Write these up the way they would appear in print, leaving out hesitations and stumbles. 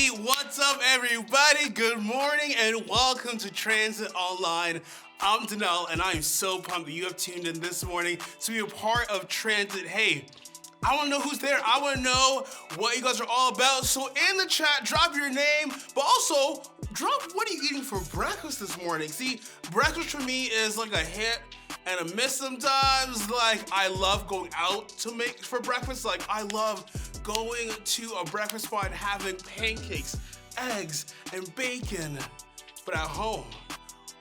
Hey, what's up everybody? Good morning and welcome to Transit Online. I'm Danelle and I am so pumped that you have tuned in this morning to be a part of Transit. Hey, I want to know who's there. I want to know what you guys are all about. So in the chat, drop your name, but also drop what are you eating for breakfast this morning. See, breakfast for me is like a hit and a miss sometimes. Like, I love going out to make for breakfast. Like, I love going to a breakfast spot and having pancakes, eggs, and bacon. But at home,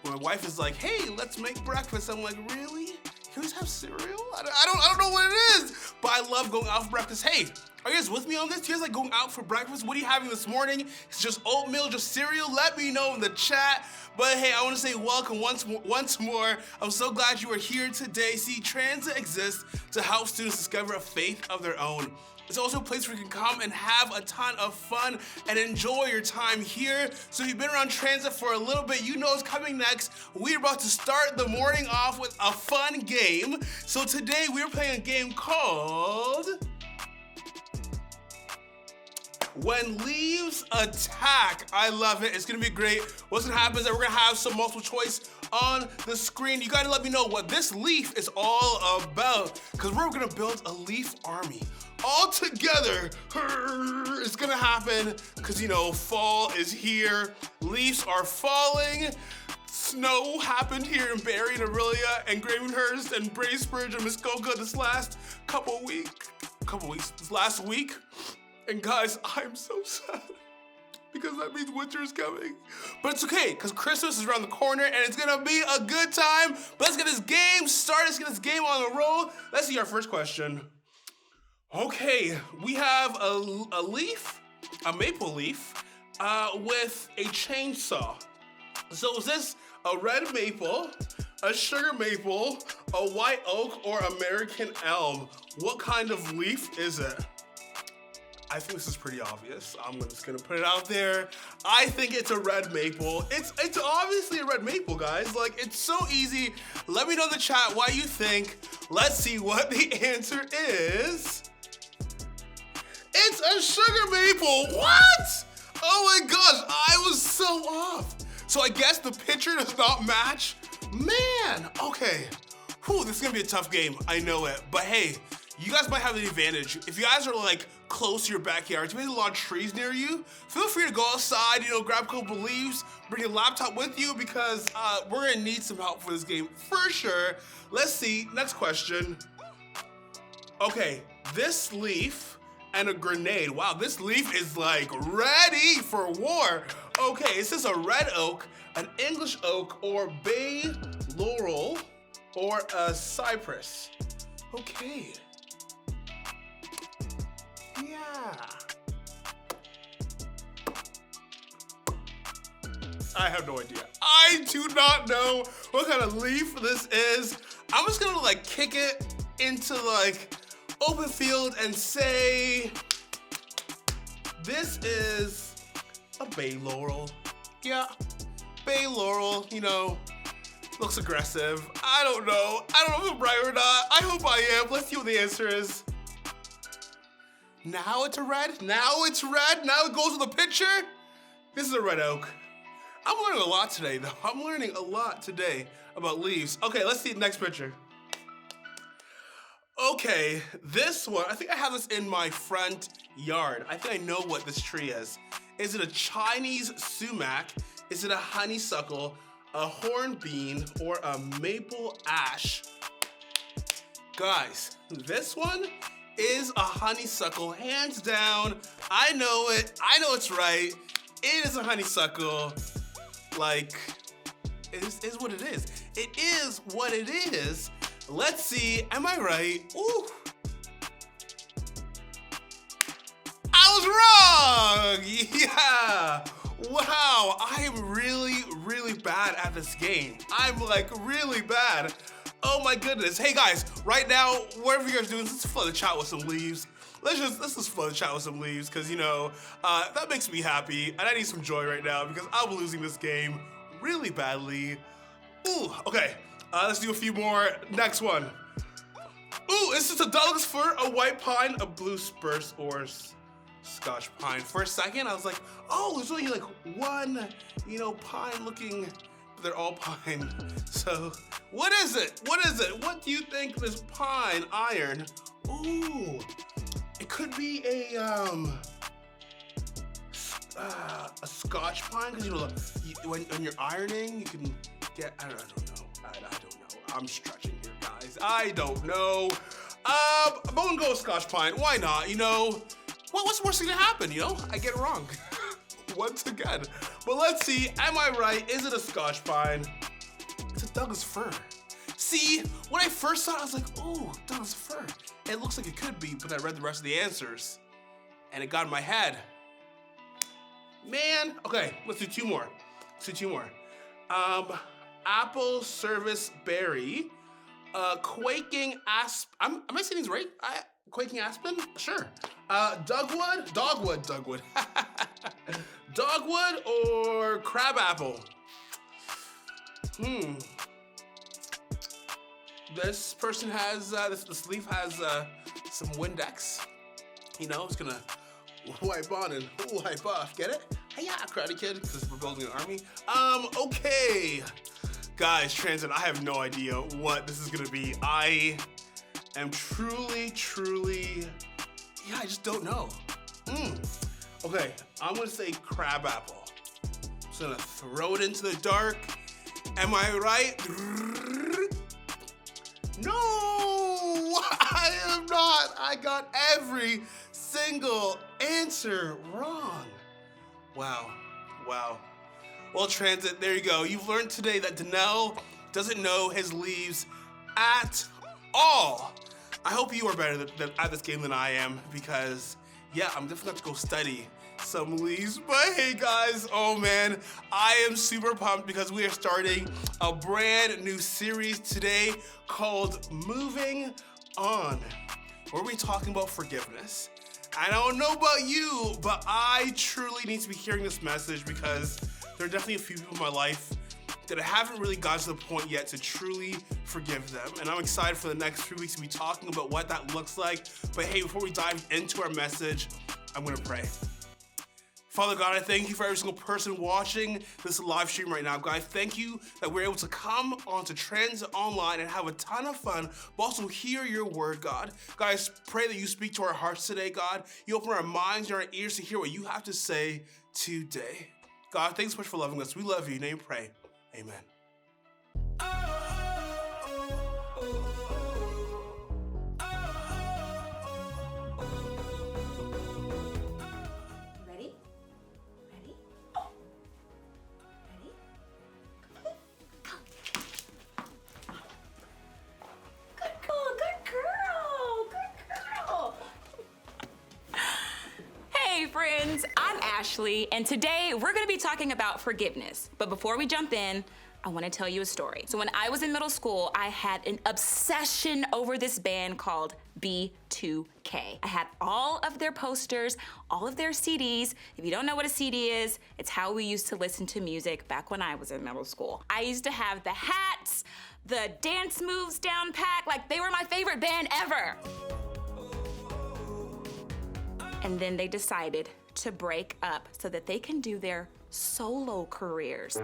when my wife is like, hey, let's make breakfast, I'm like, really? Can we just have cereal? I don't know what it is, but I love going out for breakfast. Hey, are you guys with me on this? Do you guys like going out for breakfast? What are you having this morning? It's just oatmeal, just cereal? Let me know in the chat. But hey, I want to say welcome once more. I'm so glad you are here today. See, Transit exists to help students discover a faith of their own. It's also a place where you can come and have a ton of fun and enjoy your time here. So if you've been around Transit for a little bit, you know what's coming next. We're about to start the morning off with a fun game. So today we're playing a game called When Leaves Attack. I love it. It's gonna be great. What's gonna happen is that we're gonna have some multiple choice on the screen. You gotta let me know what this leaf is all about, because we're gonna build a leaf army. All together, it's gonna happen, because you know, fall is here, leaves are falling, snow happened here in Barrie and Aurelia and Gravenhurst and Bracebridge and Muskoka this last this last week. And guys, I'm so sad because that means winter is coming. But it's okay, because Christmas is around the corner and it's gonna be a good time. But let's get this game started, let's get this game on the roll. Let's see our first question. Okay, we have a leaf, a maple leaf, with a chainsaw. So is this a red maple, a sugar maple, a white oak, or American elm? What kind of leaf is it? I think this is pretty obvious. I'm just gonna put it out there. I think it's a red maple. It's obviously a red maple, guys. Like, it's so easy. Let me know in the chat what you think. Let's see what the answer is. It's a sugar maple. What? Oh my gosh, I was so off. So I guess the picture does not match. Man, okay. Whew, this is gonna be a tough game. I know it. But hey, you guys might have the advantage. If you guys are like close to your backyard, maybe a lot of trees near you, feel free to go outside, you know, grab a couple leaves, bring your laptop with you, because we're gonna need some help for this game for sure. Let's see, next question. Okay, this leaf and a grenade. Wow, this leaf is like ready for war. Okay, is this a red oak, an English oak, or bay laurel, or a cypress? Okay. Yeah. I have no idea. I do not know what kind of leaf this is. I'm just gonna like kick it into like open field and say this is a bay laurel. Yeah, bay laurel, you know, looks aggressive. I don't know if I'm right or not. I hope I am. Let's see what the answer is. Now it's a red, now it's red, now it goes with the picture. This is a red oak. I'm learning a lot today though. I'm learning a lot today about leaves. Okay, let's see the next picture. Okay, this one, I think I have this in my front yard. I think I know what this tree is. Is it a Chinese sumac? Is it a honeysuckle, a hornbeam, or a maple ash? Guys, this one is a honeysuckle, hands down. I know it, I know it's right. It is a honeysuckle. Like, it is what it is. It is what it is. Let's see, am I right? Ooh. I was wrong! Yeah! Wow, I am really bad at this game. I'm like really bad. Oh my goodness. Hey guys, right now, whatever you guys are doing, let's flood the chat with some leaves. Let's just flood the chat with some leaves, because you know, that makes me happy, and I need some joy right now because I'm losing this game really badly. Ooh, okay. Let's do a few more. Next one. Ooh, is this a Douglas fir, a white pine, a blue spruce, or Scotch pine. For a second, I was like, oh, there's only like one, pine looking, but they're all pine. So, what is it? What is it? What do you think this pine iron? Ooh, it could be a Scotch pine, because when you're ironing, you can get, I don't know. I'm stretching here, guys. I don't know. I'm gonna go with Scotch pine. Why not? What's the worst thing to happen? I get it wrong once again. But let's see. Am I right? Is it a Scotch pine? It's a Douglas fir. See, when I first saw it, I was like, oh, Douglas fir. It looks like it could be, but I read the rest of the answers, and it got in my head. Man, okay, let's do two more. Apple service berry, quaking asp. Am I saying these right? Quaking aspen? Sure. Dogwood. Dogwood or crabapple? This person has, this leaf has some Windex. It's gonna wipe on and wipe off. Get it? Hey, Karate Kid, because we're building an army. Okay. Guys, Transit, I have no idea what this is gonna be. I am truly, I just don't know. Okay, I'm gonna say crabapple. Just gonna throw it into the dark. Am I right? No, I am not. I got every single answer wrong. Wow. Well, Transit, there you go. You've learned today that Danelle doesn't know his leaves at all. I hope you are better at this game than I am, because, yeah, I'm definitely going to go study some leaves. But hey, guys, oh man, I am super pumped because we are starting a brand new series today called Moving On, where we're talking about forgiveness. I don't know about you, but I truly need to be hearing this message, because there are definitely a few people in my life that I haven't really gotten to the point yet to truly forgive them. And I'm excited for the next few weeks to be talking about what that looks like. But hey, before we dive into our message, I'm gonna pray. Father God, I thank you for every single person watching this live stream right now. God, I thank you that we're able to come onto Transit Online and have a ton of fun, but also hear your word, God. God, I pray that you speak to our hearts today, God. You open our minds and our ears to hear what you have to say today. God, thanks so much for loving us. We love you. In your name we pray. Amen. Friends, I'm Ashley, and today we're gonna be talking about forgiveness. But before we jump in, I wanna tell you a story. So when I was in middle school, I had an obsession over this band called B2K. I had all of their posters, all of their CDs. If you don't know what a CD is, it's how we used to listen to music back when I was in middle school. I used to have the hats, the dance moves down pat, like they were my favorite band ever. And then they decided to break up so that they can do their solo careers.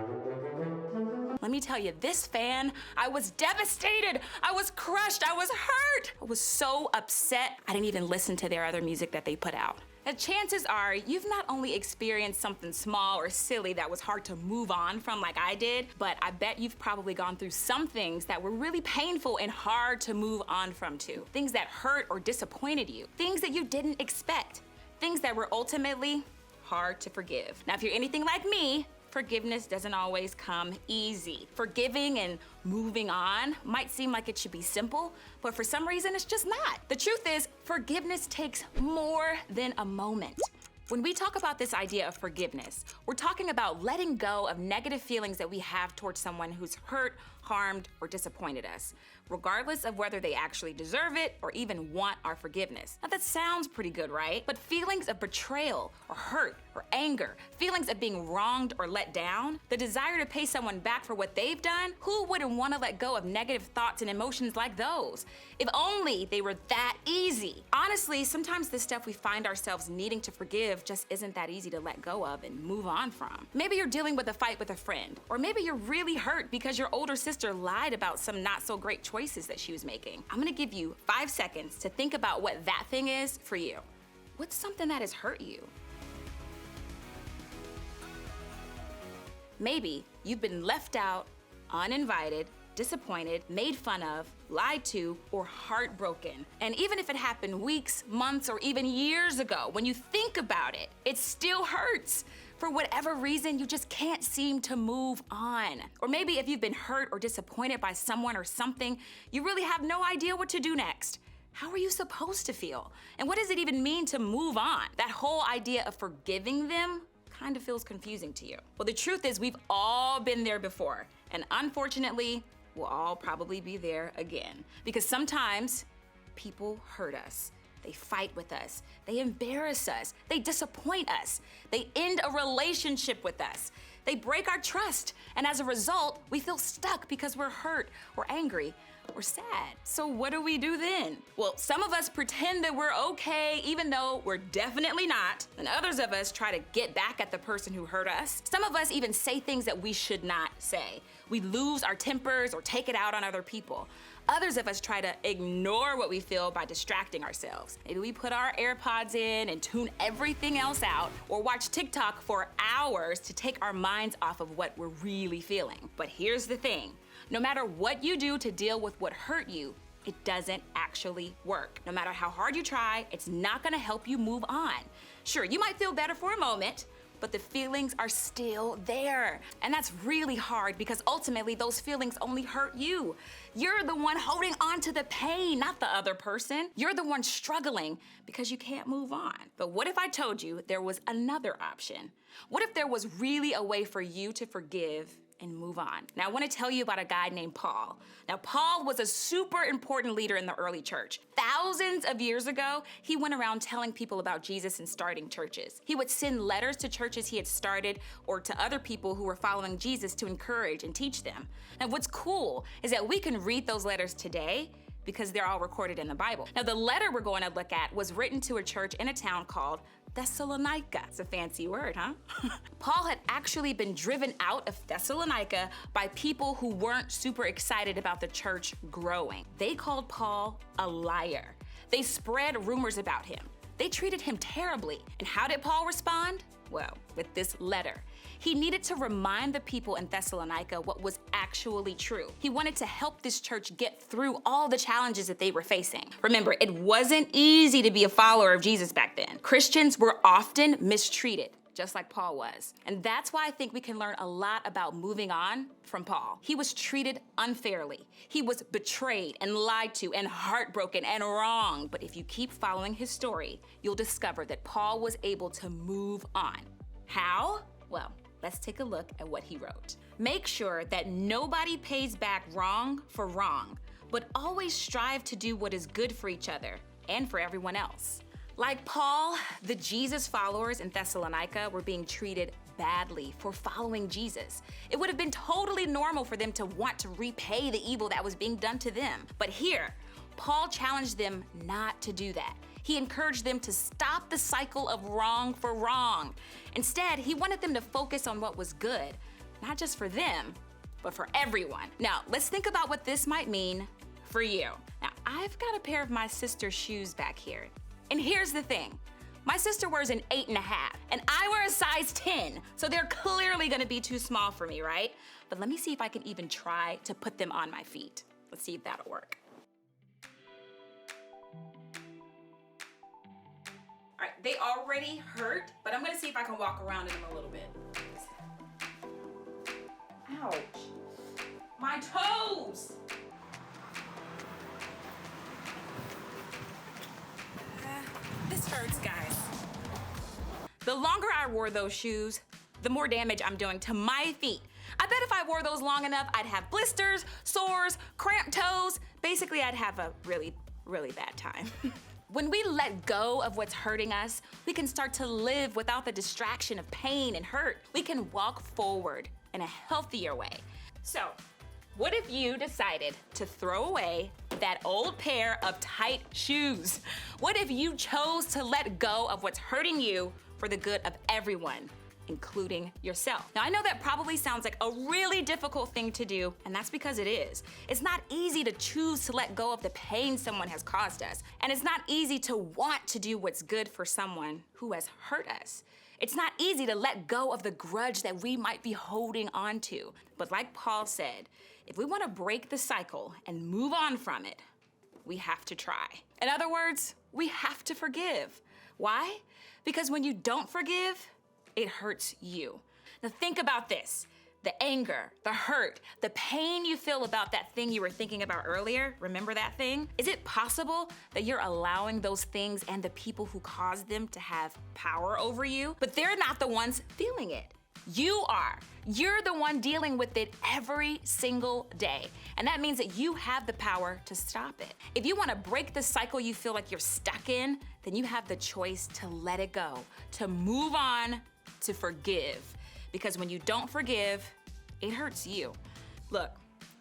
Let me tell you, this fan, I was devastated. I was crushed. I was hurt. I was so upset. I didn't even listen to their other music that they put out. And chances are you've not only experienced something small or silly that was hard to move on from like I did, but I bet you've probably gone through some things that were really painful and hard to move on from too. Things that hurt or disappointed you. Things that you didn't expect. Things that were ultimately hard to forgive. Now, if you're anything like me, forgiveness doesn't always come easy. Forgiving and moving on might seem like it should be simple, but for some reason it's just not. The truth is, forgiveness takes more than a moment. When we talk about this idea of forgiveness, we're talking about letting go of negative feelings that we have towards someone who's hurt, harmed, or disappointed us, regardless of whether they actually deserve it or even want our forgiveness. Now that sounds pretty good, right? But feelings of betrayal or hurt or anger, feelings of being wronged or let down, the desire to pay someone back for what they've done, who wouldn't want to let go of negative thoughts and emotions like those? If only they were that easy. Honestly, sometimes the stuff we find ourselves needing to forgive just isn't that easy to let go of and move on from. Maybe you're dealing with a fight with a friend, or maybe you're really hurt because your older sister lied about some not so great choices that she was making. I'm gonna give you 5 seconds to think about what that thing is for you. What's something that has hurt you? Maybe you've been left out, uninvited, disappointed, made fun of, lied to, or heartbroken. And even if it happened weeks, months, or even years ago, when you think about it, it still hurts. For whatever reason, you just can't seem to move on. Or maybe if you've been hurt or disappointed by someone or something, you really have no idea what to do next. How are you supposed to feel? And what does it even mean to move on? That whole idea of forgiving them kind of feels confusing to you. Well, the truth is we've all been there before. And unfortunately, we'll all probably be there again. Because sometimes people hurt us. They fight with us. They embarrass us. They disappoint us. They end a relationship with us. They break our trust. And as a result, we feel stuck because we're hurt or angry or sad. So what do we do then? Well, some of us pretend that we're okay even though we're definitely not. And others of us try to get back at the person who hurt us. Some of us even say things that we should not say. We lose our tempers or take it out on other people. Others of us try to ignore what we feel by distracting ourselves. Maybe we put our AirPods in and tune everything else out, or watch TikTok for hours to take our minds off of what we're really feeling. But here's the thing. No matter what you do to deal with what hurt you, it doesn't actually work. No matter how hard you try, it's not gonna help you move on. Sure, you might feel better for a moment, but the feelings are still there. And that's really hard because ultimately those feelings only hurt you. You're the one holding on to the pain, not the other person. You're the one struggling because you can't move on. But what if I told you there was another option? What if there was really a way for you to forgive and move on? Now, I want to tell you about a guy named Paul. Now, Paul was a super important leader in the early church. Thousands of years ago, he went around telling people about Jesus and starting churches. He would send letters to churches he had started or to other people who were following Jesus to encourage and teach them. And what's cool is that we can read those letters today because they're all recorded in the Bible. Now, the letter we're going to look at was written to a church in a town called Thessalonica. It's a fancy word, huh? Paul had actually been driven out of Thessalonica by people who weren't super excited about the church growing. They called Paul a liar. They spread rumors about him. They treated him terribly. And how did Paul respond? Well, with this letter. He needed to remind the people in Thessalonica what was actually true. He wanted to help this church get through all the challenges that they were facing. Remember, it wasn't easy to be a follower of Jesus back then. Christians were often mistreated, just like Paul was. And that's why I think we can learn a lot about moving on from Paul. He was treated unfairly. He was betrayed and lied to and heartbroken and wronged. But if you keep following his story, you'll discover that Paul was able to move on. How? Well, let's take a look at what he wrote. Make sure that nobody pays back wrong for wrong, but always strive to do what is good for each other and for everyone else. Like Paul, the Jesus followers in Thessalonica were being treated badly for following Jesus. It would have been totally normal for them to want to repay the evil that was being done to them. But here, Paul challenged them not to do that. He encouraged them to stop the cycle of wrong for wrong. Instead, he wanted them to focus on what was good, not just for them, but for everyone. Now, let's think about what this might mean for you. Now, I've got a pair of my sister's shoes back here. And here's the thing. My sister wears an 8.5, and I wear a size 10, so they're clearly gonna be too small for me, right? But let me see if I can even try to put them on my feet. Let's see if that'll work. All right, they already hurt, but I'm gonna see if I can walk around in them a little bit. Ouch, my toes! This hurts, guys. The longer I wore those shoes, the more damage I'm doing to my feet. I bet if I wore those long enough, I'd have blisters, sores, cramped toes. Basically, I'd have a really, really bad time. When we let go of what's hurting us, we can start to live without the distraction of pain and hurt. We can walk forward in a healthier way. So, what if you decided to throw away that old pair of tight shoes? What if you chose to let go of what's hurting you for the good of everyone, including yourself? Now, I know that probably sounds like a really difficult thing to do, and that's because it is. It's not easy to choose to let go of the pain someone has caused us, and it's not easy to want to do what's good for someone who has hurt us. It's not easy to let go of the grudge that we might be holding on to. But like Paul said, if we want to break the cycle and move on from it, we have to try. In other words, we have to forgive. Why? Because when you don't forgive, it hurts you. Now think about this. The anger, the hurt, the pain you feel about that thing you were thinking about earlier, remember that thing? Is it possible that you're allowing those things and the people who caused them to have power over you? But they're not the ones feeling it. You are. You're the one dealing with it every single day. And that means that you have the power to stop it. If you want to break the cycle you feel like you're stuck in, then you have the choice to let it go, to move on, to forgive. Because when you don't forgive, it hurts you. Look,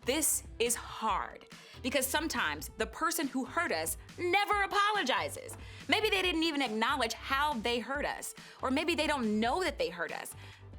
this is hard because sometimes the person who hurt us never apologizes. Maybe they didn't even acknowledge how they hurt us, or maybe they don't know that they hurt us.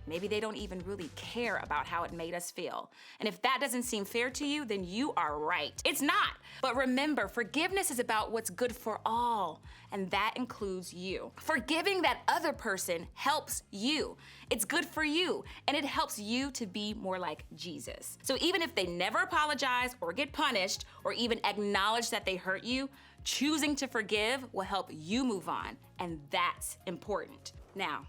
Maybe they don't even really care about how it made us feel. And if that doesn't seem fair to you, then you are right. It's not. But remember, forgiveness is about what's good for all, and that includes you. Forgiving that other person helps you. It's good for you, and it helps you to be more like Jesus. So even if they never apologize or get punished or even acknowledge that they hurt you, choosing to forgive will help you move on, and that's important. Now,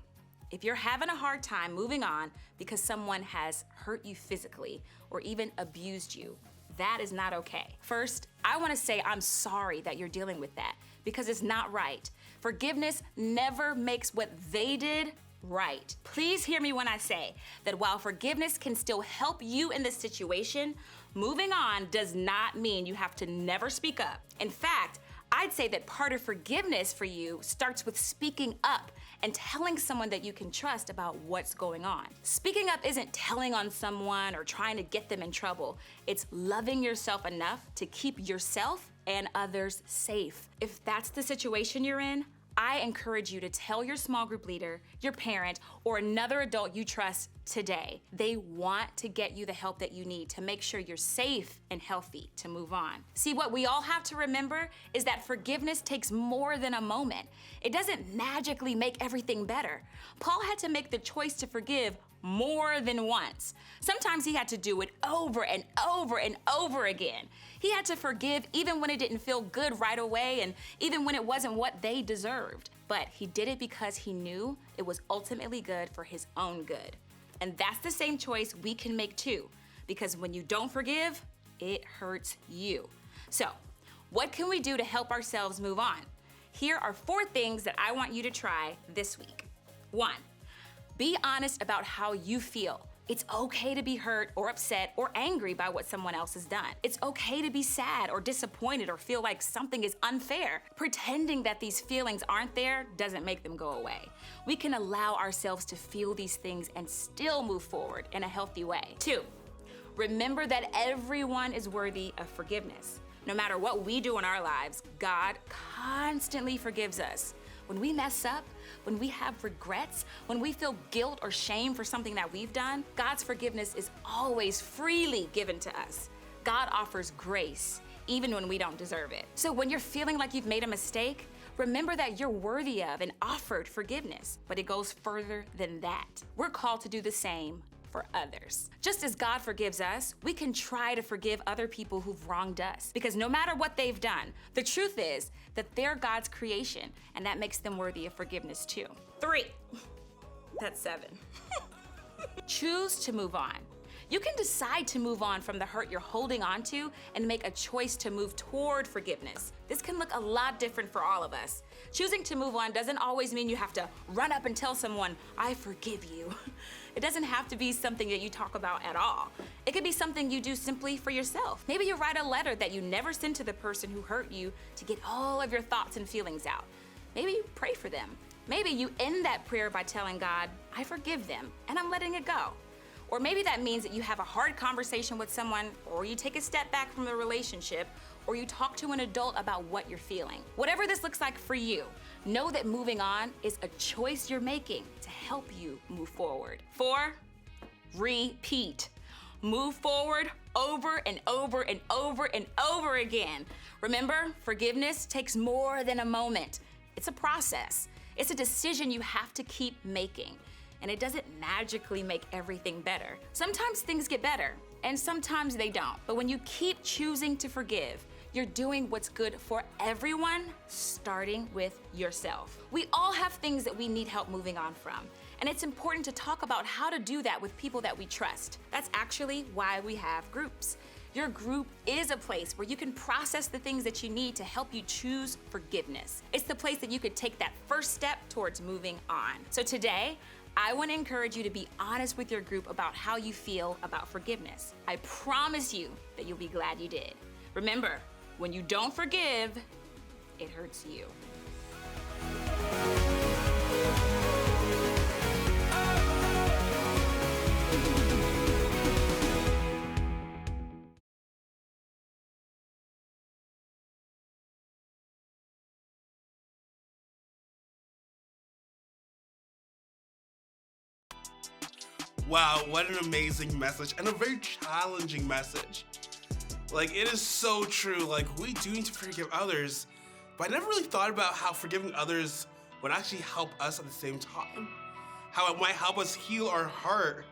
if you're having a hard time moving on because someone has hurt you physically or even abused you, that is not okay. First, I want to say I'm sorry that you're dealing with that because it's not right. Forgiveness never makes what they did right. Please hear me when I say that while forgiveness can still help you in this situation, moving on does not mean you have to never speak up. In fact, I'd say that part of forgiveness for you starts with speaking up and telling someone that you can trust about what's going on. Speaking up isn't telling on someone or trying to get them in trouble. It's loving yourself enough to keep yourself and others safe. If that's the situation you're in, I encourage you to tell your small group leader, your parent, or another adult you trust today. They want to get you the help that you need to make sure you're safe and healthy to move on. See, what we all have to remember is that forgiveness takes more than a moment. It doesn't magically make everything better. Paul had to make the choice to forgive more than once. Sometimes he had to do it over and over and over again. He had to forgive even when it didn't feel good right away and even when it wasn't what they deserved. But he did it because he knew it was ultimately good for his own good. And that's the same choice we can make too, because when you don't forgive, it hurts you. So, what can we do to help ourselves move on? Here are 4 things that I want you to try this week. 1, be honest about how you feel. It's okay to be hurt or upset or angry by what someone else has done. It's okay to be sad or disappointed or feel like something is unfair. Pretending that these feelings aren't there doesn't make them go away. We can allow ourselves to feel these things and still move forward in a healthy way. 2, remember that everyone is worthy of forgiveness. No matter what we do in our lives, God constantly forgives us. When we mess up, when we have regrets, when we feel guilt or shame for something that we've done, God's forgiveness is always freely given to us. God offers grace, even when we don't deserve it. So when you're feeling like you've made a mistake, remember that you're worthy of and offered forgiveness, but it goes further than that. We're called to do the same for others. Just as God forgives us, we can try to forgive other people who've wronged us, because no matter what they've done, the truth is that they're God's creation, and that makes them worthy of forgiveness too. 3, that's 7. Choose to move on. You can decide to move on from the hurt you're holding on to and make a choice to move toward forgiveness. This can look a lot different for all of us. Choosing to move on doesn't always mean you have to run up and tell someone, I forgive you. It doesn't have to be something that you talk about at all. It could be something you do simply for yourself. Maybe you write a letter that you never send to the person who hurt you to get all of your thoughts and feelings out. Maybe you pray for them. Maybe you end that prayer by telling God, I forgive them, and I'm letting it go. Or maybe that means that you have a hard conversation with someone, or you take a step back from the relationship, or you talk to an adult about what you're feeling. Whatever this looks like for you, know that moving on is a choice you're making to help you move forward. 4, repeat. Move forward over and over and over and over again. Remember, forgiveness takes more than a moment. It's a process. It's a decision you have to keep making. And it doesn't magically make everything better. Sometimes things get better, and sometimes they don't. But when you keep choosing to forgive, you're doing what's good for everyone, starting with yourself. We all have things that we need help moving on from, and it's important to talk about how to do that with people that we trust. That's actually why we have groups. Your group is a place where you can process the things that you need to help you choose forgiveness. It's the place that you could take that first step towards moving on. So today, I want to encourage you to be honest with your group about how you feel about forgiveness. I promise you that you'll be glad you did. Remember, when you don't forgive, it hurts you. Wow, what an amazing message, and a very challenging message. Like, it is so true. Like, we do need to forgive others, but I never really thought about how forgiving others would actually help us at the same time. How it might help us heal our heart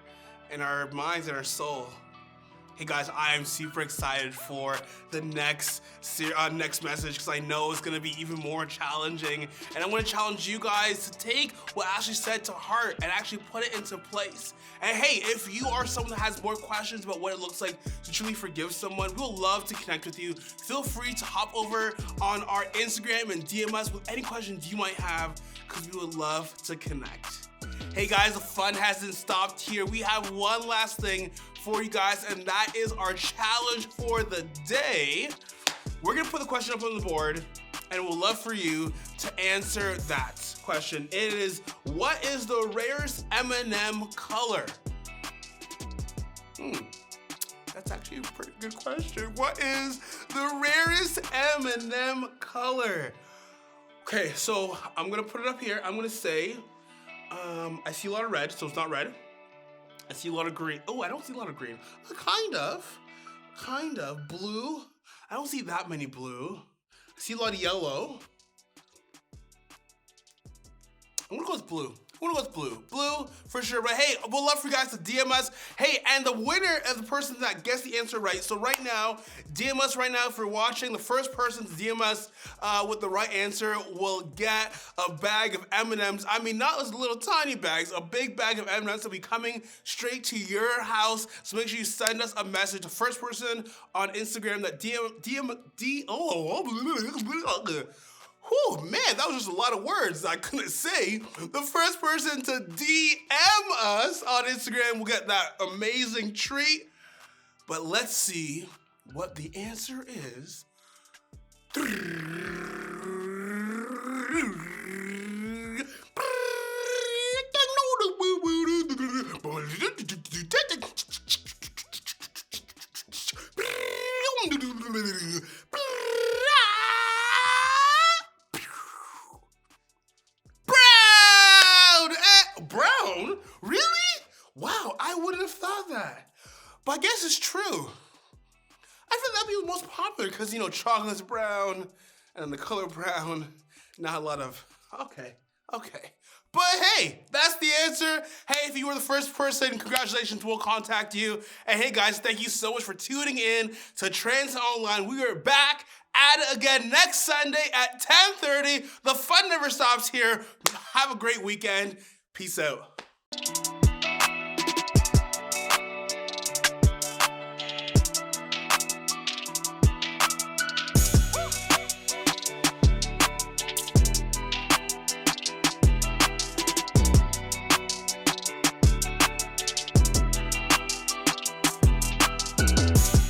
and our minds and our soul. Hey guys, I am super excited for the next message because I know it's gonna be even more challenging. And I wanna challenge you guys to take what Ashley said to heart and actually put it into place. And hey, if you are someone that has more questions about what it looks like to truly forgive someone, we'll love to connect with you. Feel free to hop over on our Instagram and DM us with any questions you might have because we would love to connect. Hey guys, the fun hasn't stopped here. We have one last thing for you guys, and that is our challenge for the day. We're gonna put the question up on the board, and we'll love for you to answer that question. It is, what is the rarest M&M color? That's actually a pretty good question. What is the rarest M&M color? Okay, so I'm gonna put it up here. I'm gonna say, I see a lot of red, so it's not red. I see a lot of green. Oh, I don't see a lot of green. Kind of. Blue. I don't see that many blue. I see a lot of yellow. I'm gonna go with blue. Blue for sure. But hey, we'd love for you guys to DM us. Hey, and the winner is the person that gets the answer right. So right now, DM us right now if you're watching. The first person to DM us with the right answer will get a bag of M&Ms. I mean, not those little tiny bags, a big bag of M&Ms will be coming straight to your house. So make sure you send us a message. The first person on Instagram that Whew, man, that was just a lot of words I couldn't say. The first person to DM us on Instagram will get that amazing treat. But let's see what the answer is. Brown? Really? Wow, I wouldn't have thought that. But I guess it's true. I think that'd be the most popular because, you know, chocolate's brown and the color brown, not a lot of, okay. But hey, that's the answer. Hey, if you were the first person, congratulations, we'll contact you. And hey guys, thank you so much for tuning in to Trends Online. We are back at it again next Sunday at 10:30. The fun never stops here. Have a great weekend. Peace out.